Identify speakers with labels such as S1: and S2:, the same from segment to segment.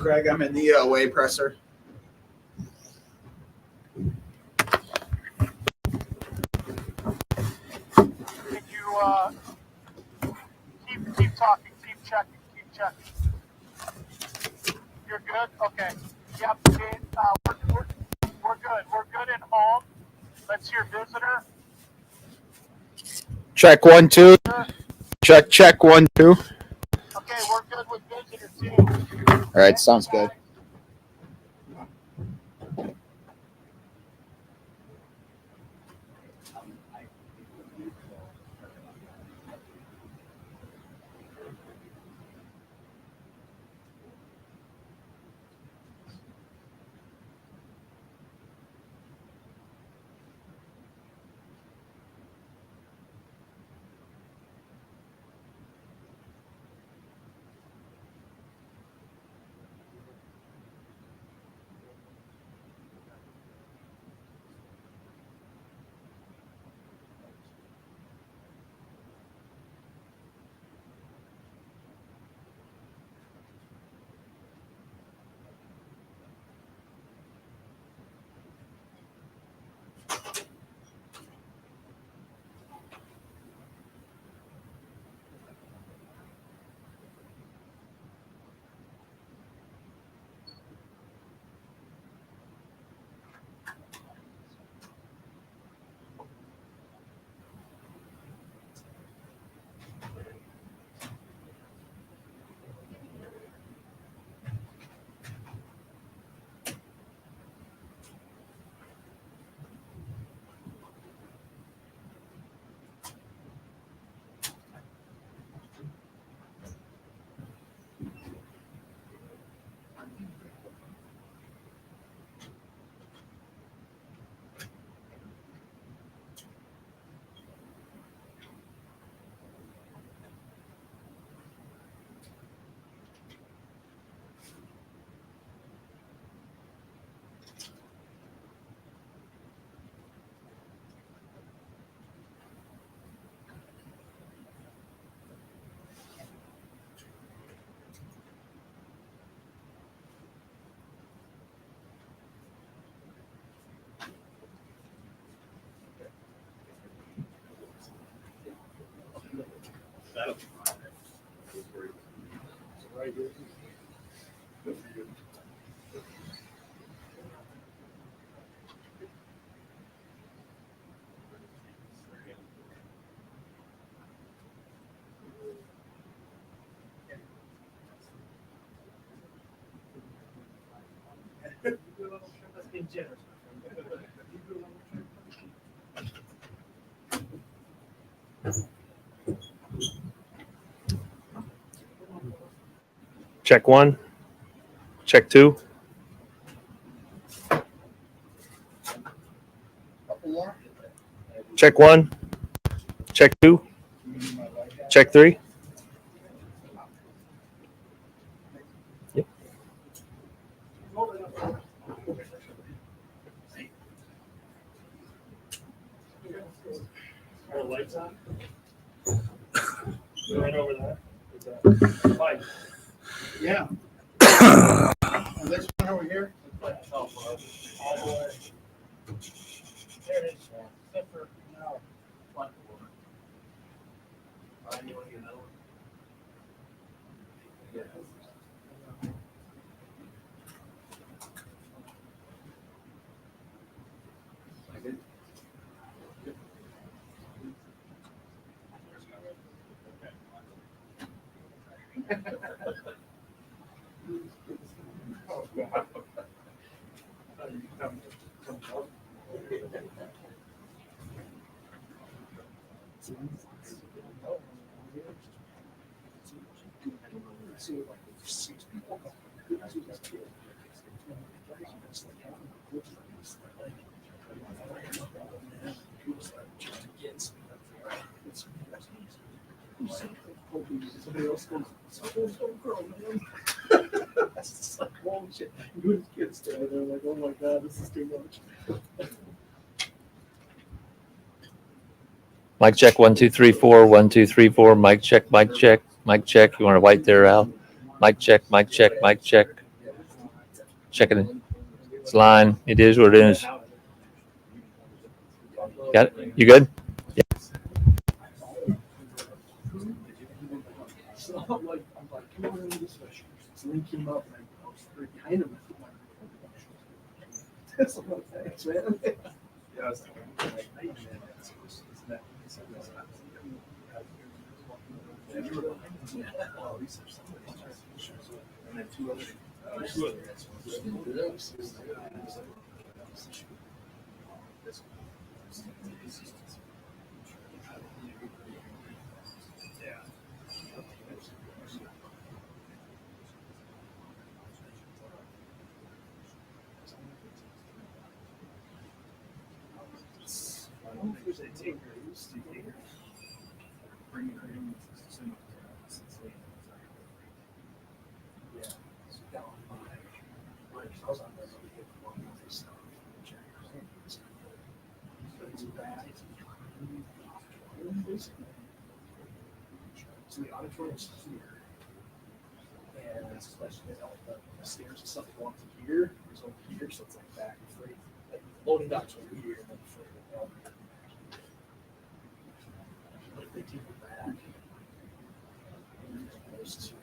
S1: Craig, I'm in the away presser.
S2: Can you keep talking, keep checking. You're good? Okay. Yep. We're good. We're good at home. Let's hear visitor.
S1: Check 1 2. Check 1 2.
S2: Okay, we're good with visitor too.
S1: All right, sounds good.
S3: Check 1. Check 2. Check 1. Check 2. Check 3. Yep.
S2: Are the lights on? Right over there. Light.
S1: Yeah. This one over here.
S2: All the way. There it is. Except for now. Front door. You want to get another one? Yeah. Somebody else goes, so girl, man. That's just like, holy shit. You and kids stand there like, oh my god, this is too much.
S3: Mic check 1 2 3 4. 1 2 3 4. Mic check. Mic check. Mic check. You want to white there, Al? Mic check. Mic check. Mic check. Checking it. It's line. It is what it is. Got it? You good?
S2: So I'm like, come on, this way. So he came up and I was right behind him. That's a lot of thanks, man. Yeah, I was thinking, and then two other. So the auditorium's here, and it's the stairs and stuff go up to here. There's over here, so it's like back and free. Like loading docks over here, and then free. But if they take it back, and those two.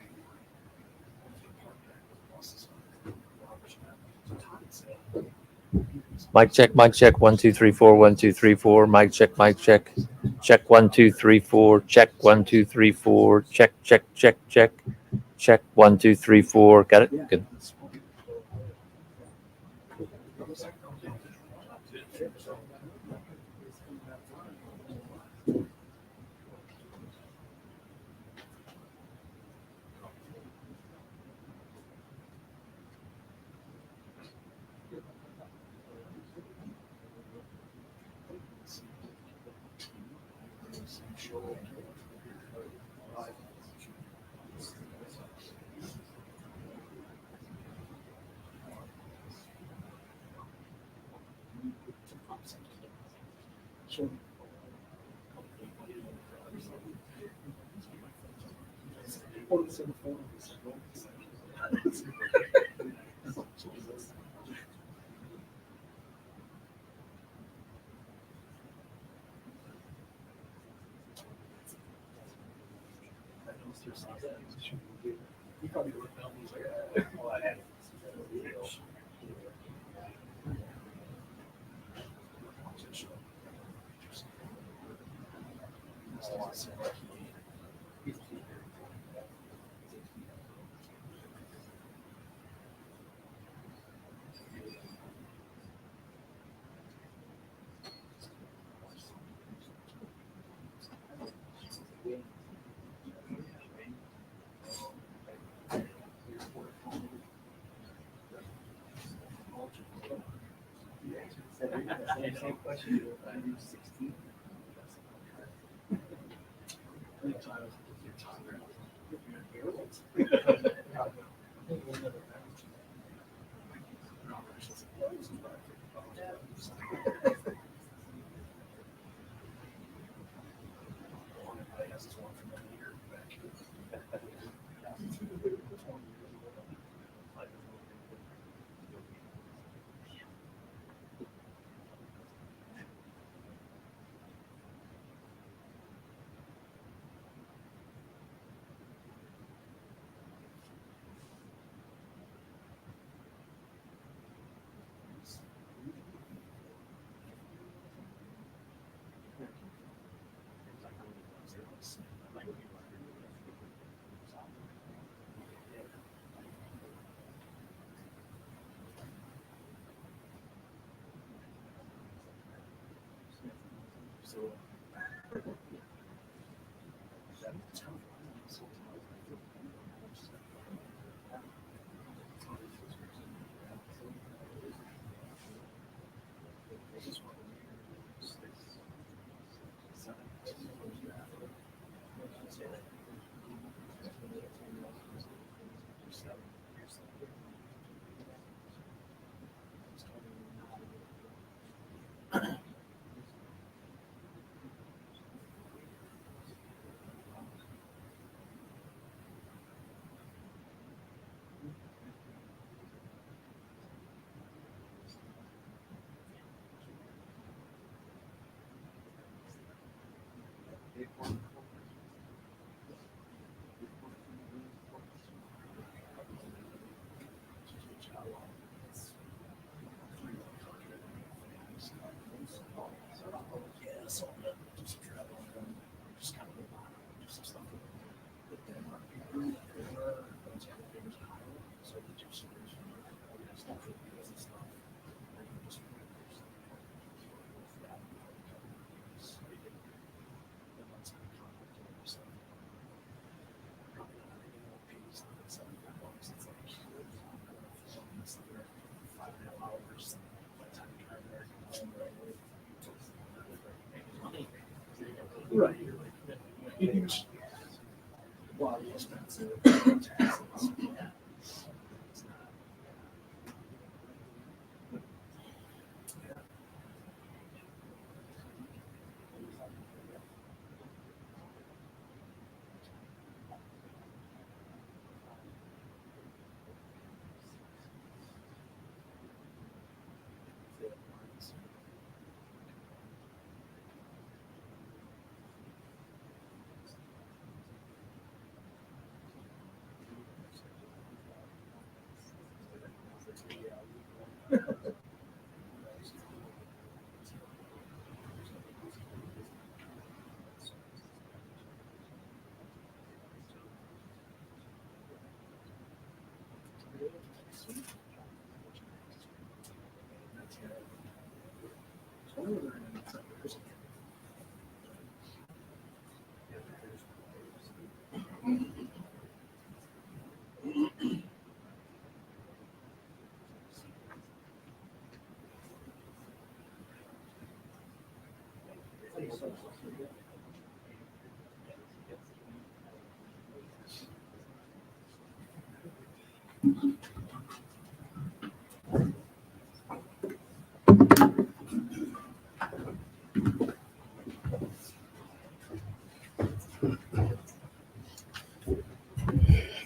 S3: Mic check. Mic check. 1 2 3 4. 1 2 3 4. Mic check. Mic check. Check 1 2 3 4. Check 1 2 3 4. Check. Check. Check. Check. Check 1 2 3 4. Got it. Good.
S2: He probably looked down and was like, well, I had same question. 16. Right. Huge. Well, expensive. Taxes. Yeah. It's not.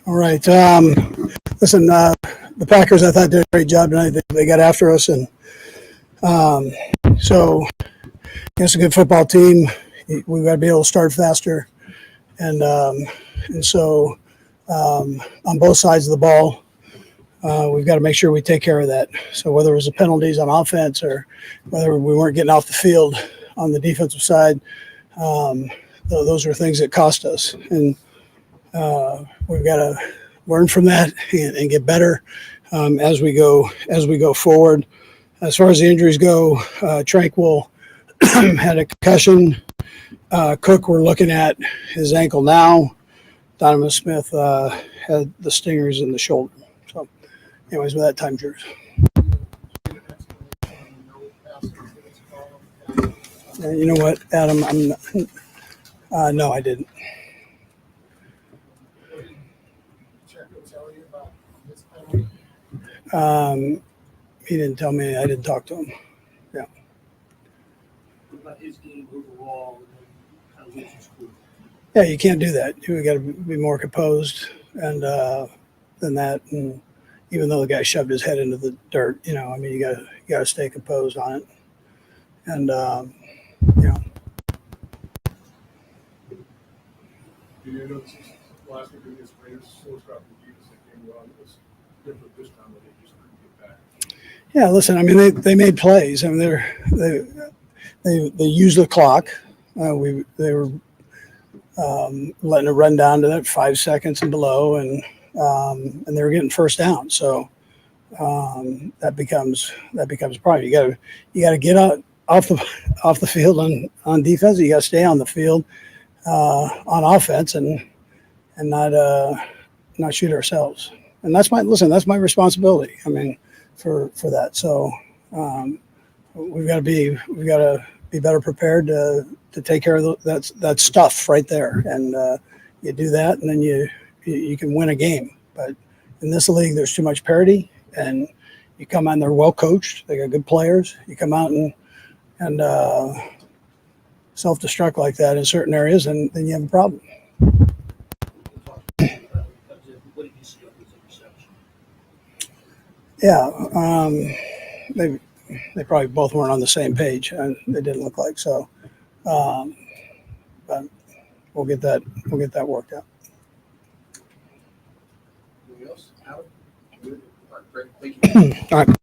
S4: All right. Listen, the Packers, I thought did a great job tonight. They got after us, and so it's a good football team. We've got to be able to start faster, and so on both sides of the ball, we've got to make sure we take care of that. So whether it was the penalties on offense or whether we weren't getting off the field on the defensive side, those are things that cost us, and we've got to learn from that and get better as we go forward. As far as the injuries go, Tranquil had a concussion. Cook, we're looking at his ankle now. Donovan Smith had the stingers in the shoulder. So, anyways, with that, time yours. You know what, Adam? No, I didn't. He didn't tell me. I didn't talk to him. Yeah.
S2: What about his game overall? How was his school?
S4: Yeah, you can't do that. We got to be more composed and than that. And even though the guy shoved his head into the dirt, you got to stay composed on it. And
S5: You know, last week against Raiders, slow start for Jesus that came well. It was different this time, but they just couldn't get back.
S4: yeah, listen. I mean, they made plays. I mean, they used the clock. They were letting it run down to that 5 seconds and below, and they were getting first down. So that becomes a problem. You got to get out off the field on defense. You got to stay on the field on offense and not shoot ourselves. And that's my responsibility. I mean, for that. So we've got to be better prepared to take care of that stuff right there. And you do that, and then you can win a game. But in this league, there's too much parity, and you come out and they're well coached. They got good players. You come out and self-destruct like that in certain areas, and then you have a problem.
S2: What did you see of his interception?
S4: Yeah, they probably both weren't on the same page, and they didn't look like so. But we'll get that worked out.
S1: Anything else? Adam? Good. All right, great. Thank you.
S4: All right.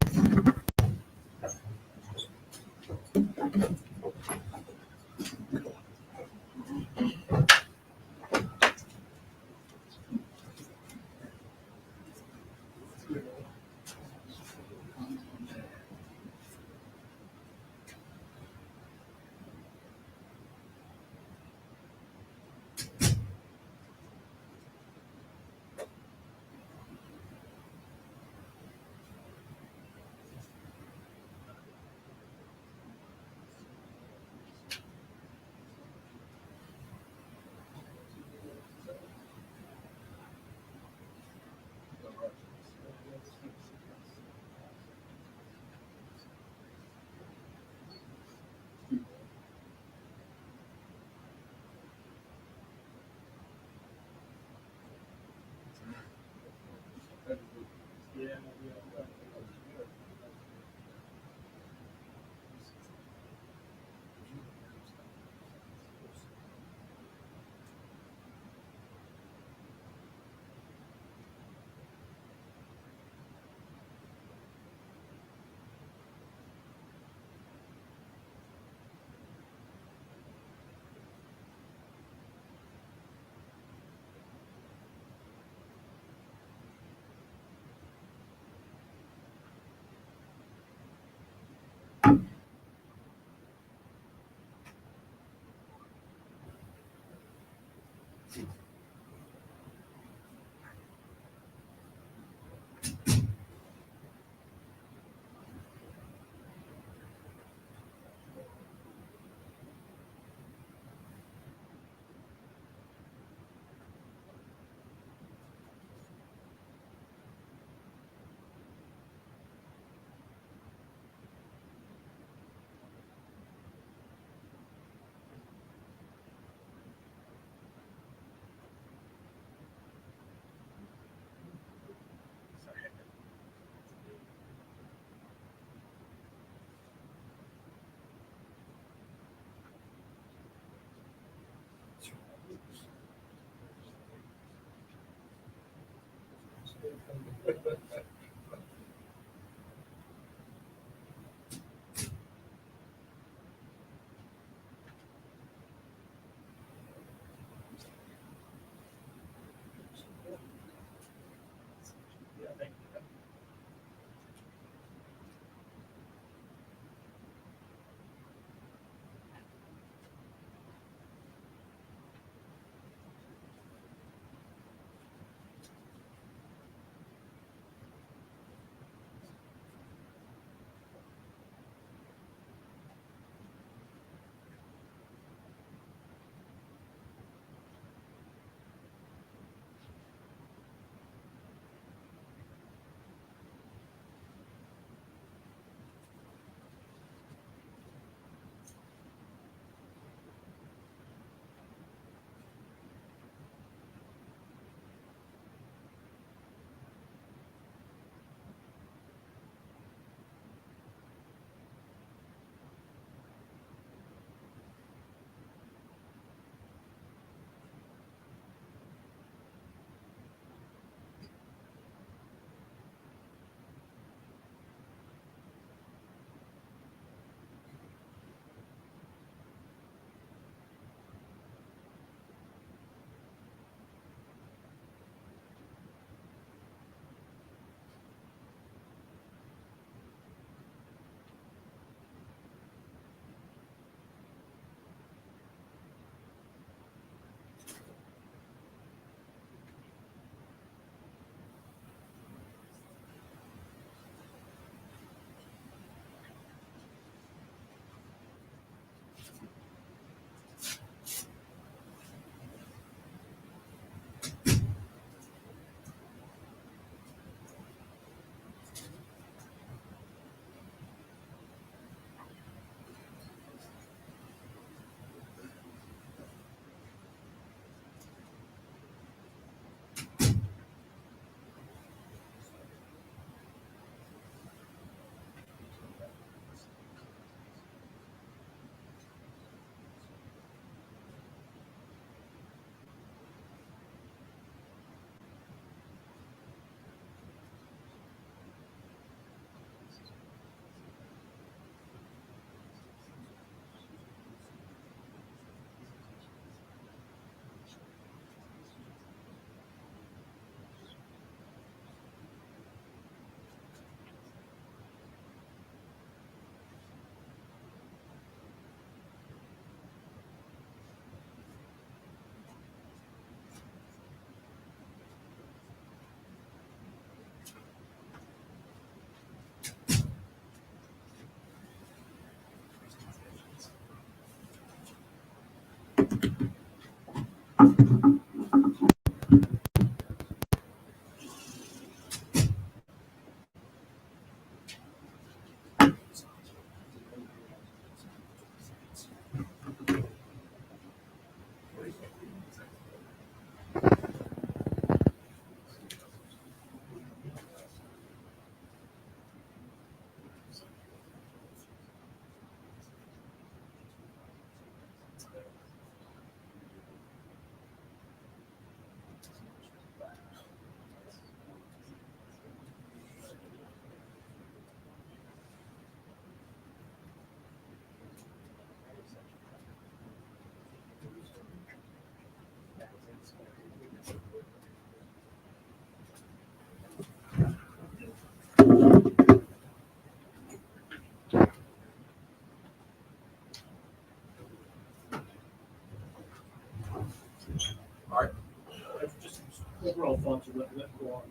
S2: Overall thoughts of what go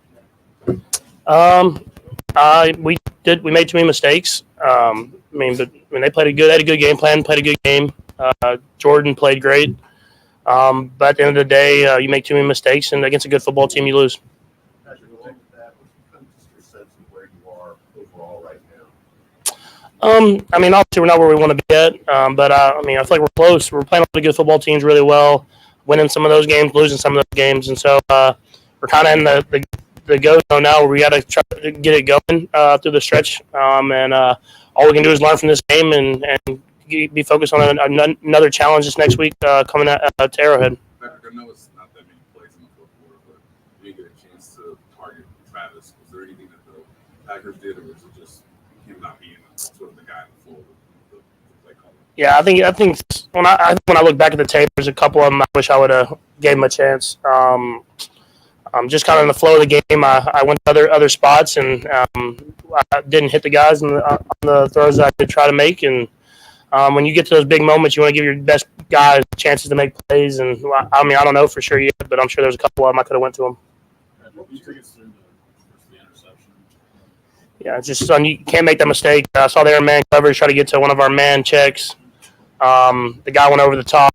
S2: on.
S6: We made too many mistakes. But when they played they had a good game plan, played a good game. Jordan played great. But at the end of the day, you make too many mistakes, and against a good football team, you lose.
S5: Patrick, along with that, what's kind of just your sense of where you are overall right now?
S6: Obviously we're not where we want to be at, but I feel like we're close. We're playing all the good football teams really well, winning some of those games, losing some of those games, and so we're kind of in the go zone now where we got to try to get it going through the stretch, and all we can do is learn from this game and be focused on another challenge this next week coming to Arrowhead.
S7: Patrick, I know it's not that many plays in the fourth quarter, but you didn't get a chance to target Travis. Was there anything that the Packers did, or was it just him not being sort of the guy in the floor with the play call?
S6: Yeah, I think when I look back at the tape, there's a couple of them I wish I would have gave him a chance. Just kind of in the flow of the game, I went to other spots and I didn't hit the guys on the throws that I did try to make. And when you get to those big moments, you want to give your best guys chances to make plays. And I don't know for sure yet, but I'm sure there's a couple of them I could have went to them.
S5: What was your through the interception?
S6: Yeah, it's just you can't make that mistake. I saw their man coverage try to get to one of our man checks. The guy went over the top.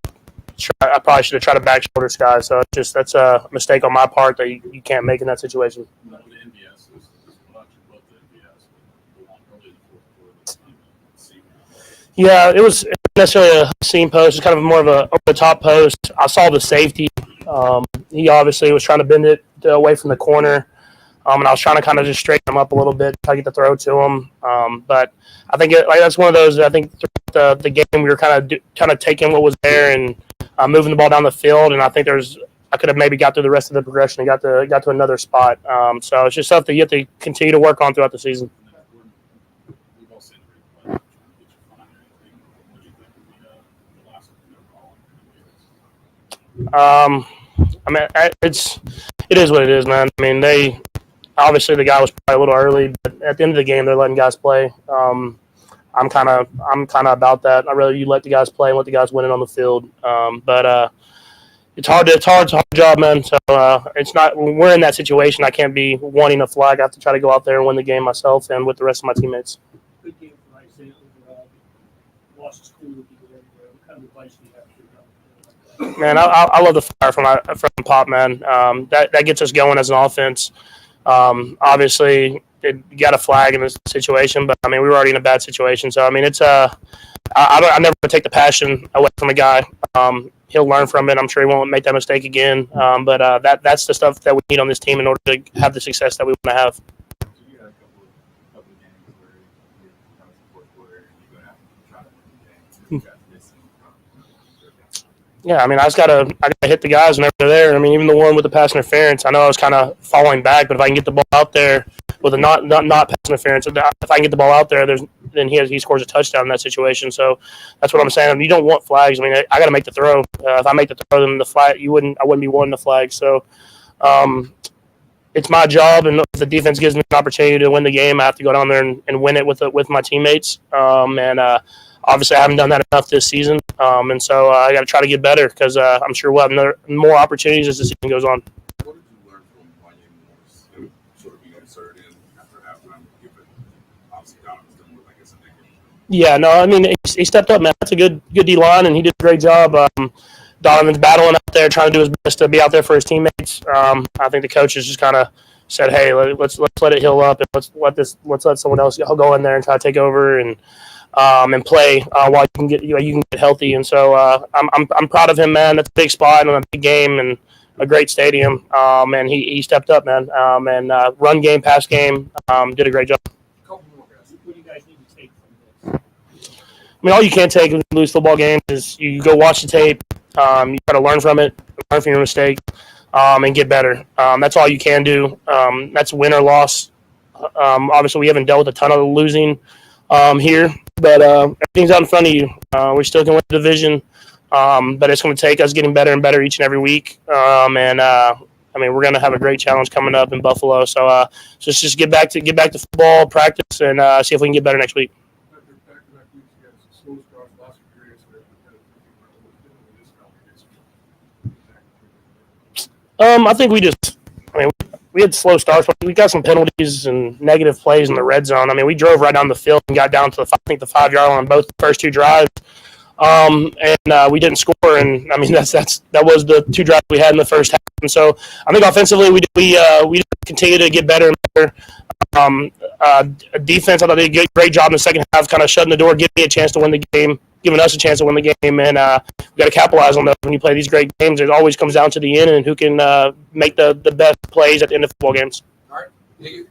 S6: I probably should have tried to back shoulder Sky. So that's a mistake on my part that you can't make in that situation.
S5: The NBS is what both the NBS, but early in the fourth quarter.
S6: Yeah, it was necessarily a seam post. It's kind of more of a over the top post. I saw the safety. He obviously was trying to bend it away from the corner. And I was trying to kind of just straighten him up a little bit, try to get the throw to him. But I think that's one of those. I think throughout the game we were kind of taking what was there and moving the ball down the field. And I think I could have maybe got through the rest of the progression and got to another spot. So it's just something you have to continue to work on throughout the season.
S5: We've all seen the replay. What do you think would be the last call?
S6: It is what it is, man. Obviously the guy was probably a little early, but at the end of the game, they're letting guys play. I'm kind of about that. You let the guys play and let the guys win it on the field. But it's hard. It's a hard job, man. So it's not. When we're in that situation, I can't be wanting a flag. I have to try to go out there and win the game myself and with the rest of my teammates.
S2: Good game for Isaiah overall. Lost his cool with you everywhere. What kind of advice do you have for him?
S6: Man, I love the fire from Pop, man. That gets us going as an offense. Obviously, you got a flag in this situation, but we were already in a bad situation. So it's I never take the passion away from a guy. He'll learn from it. I'm sure he won't make that mistake again. But that's the stuff that we need on this team in order to have the success that we want to have.
S7: So you had a couple of games where you're kind of the fourth quarter and you're going to have to try to win the game. You guys missing.
S6: Yeah, I just gotta hit the guys whenever they're there. Even the one with the pass interference, I know I was kind of falling back, but if I can get the ball out there with a not pass interference, if I can get the ball out there, then he scores a touchdown in that situation. So that's what I'm saying. You don't want flags. I got to make the throw. If I make the throw, then the flag I wouldn't be wanting the flag. So it's my job, and if the defense gives me an opportunity to win the game, I have to go down there and win it with my teammates. Obviously, I haven't done that enough this season, and so I got to try to get better because I'm sure we'll have more opportunities as the season goes on.
S7: What did you learn from Wanye Morris and sort of being inserted in after halftime? Given obviously Donovan's done look like it's a negative.
S6: Yeah, no, he stepped up, man. That's a good D line, and he did a great job. Donovan's battling out there, trying to do his best to be out there for his teammates. I think the coaches just kind of said, "Hey, let's let it heal up, and let's let someone else go in there and try to take over and play while you can get healthy." And so I'm proud of him, man. That's a big spot and a big game and a great stadium. And he stepped up, man. And run game, pass game, did a great job.
S1: Couple more guys.
S2: What do you guys need to take from this?
S6: I mean, all you can take when you lose football games is you go watch the tape. You got to learn from it, learn from your mistake, and get better. That's all you can do. That's win or loss. Obviously, we haven't dealt with a ton of losing here, but everything's out in front of you. We still can win the division, but it's going to take us getting better and better each and every week. I mean, we're going to have a great challenge coming up in Buffalo. So just get back to football, practice, and see if we can get better next week.
S5: After back-to-back weeks, you guys, slow starts, lots of periods, they're kind of thinking about what's different with this competition.
S6: I think we had slow starts, but we got some penalties and negative plays in the red zone. I mean, we drove right down the field and got down to the 5-yard line on both the first two drives. And we didn't score, and I mean that was the two drives we had in the first half. And so I think offensively we continue to get better and better. Defense, I thought they did a great job in the second half, kind of shutting the door, giving me a chance to win the game, giving us a chance to win the game, and we got to capitalize on that. When you play these great games, it always comes down to the end and who can make the best plays at the end of football games.
S1: All right. Thank you.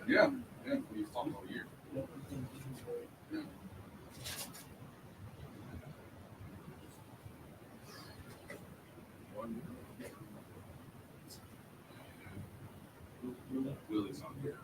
S7: Yeah, yeah, he's talking all year. Yeah. Willie's on here.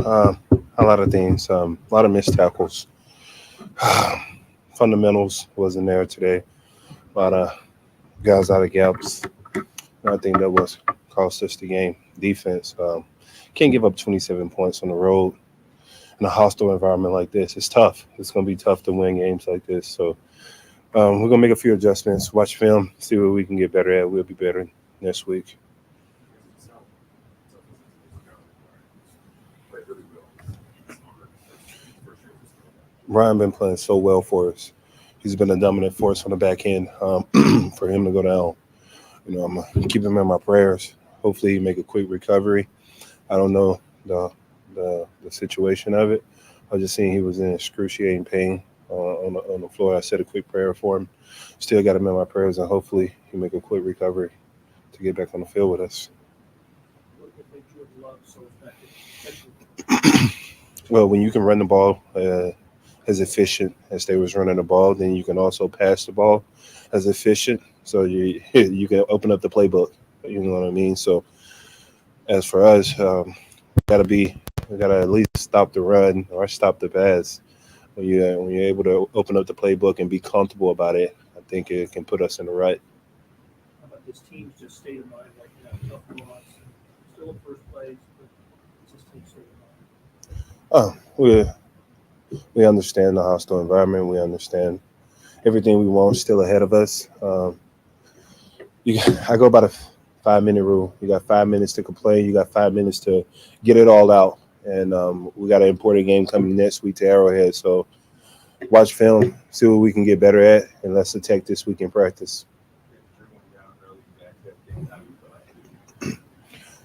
S8: a lot of things. A lot of missed tackles. Fundamentals wasn't there today. A lot of guys out of gaps. I think that was cost us the game. Defense. Can't give up 27 points on the road in a hostile environment like this. It's tough. It's going to be tough to win games like this. So we're going to make a few adjustments, watch film, see what we can get better at. We'll be better next week. Ryan been playing so well for us. He's been a dominant force on the back end. For him to go down, I'm gonna keep him in my prayers. Hopefully, he make a quick recovery. I don't know the situation of it. I just seen he was in excruciating pain on the floor. I said a quick prayer for him. Still got him in my prayers, and hopefully, he make a quick recovery to get back on the field with us. Well, when you can run the ball as efficient as they was running the ball, then you can also pass the ball as efficient. So you can open up the playbook. You know what I mean? So as for us, we gotta at least stop the run or stop the pass. When you're able to open up the playbook and be comfortable about it, I think it can put us in the right.
S2: How about this team's just state of mind right now? Tough loss, still in first place, but it's this team's state of mind.
S8: Oh, we understand the hostile environment. We understand everything we want still ahead of us. I go by the 5-minute rule. You got 5 minutes to complain. You got 5 minutes to get it all out. And we got an important game coming next week to Arrowhead. So watch film, see what we can get better at, and let's attack this week in practice.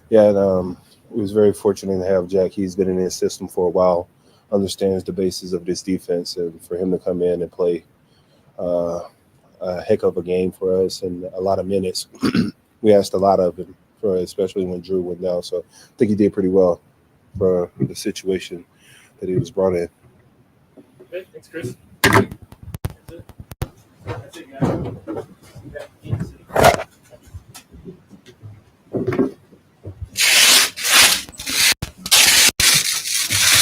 S8: Yeah, and we was very fortunate to have Jack. He's been in his system for a while, understands the basis of this defense, and for him to come in and play a heck of a game for us and a lot of minutes. We asked a lot of him, especially when Drew went down. So I think he did pretty well for the situation that he was brought in.
S2: Okay, thanks, Chris. That's it, guys.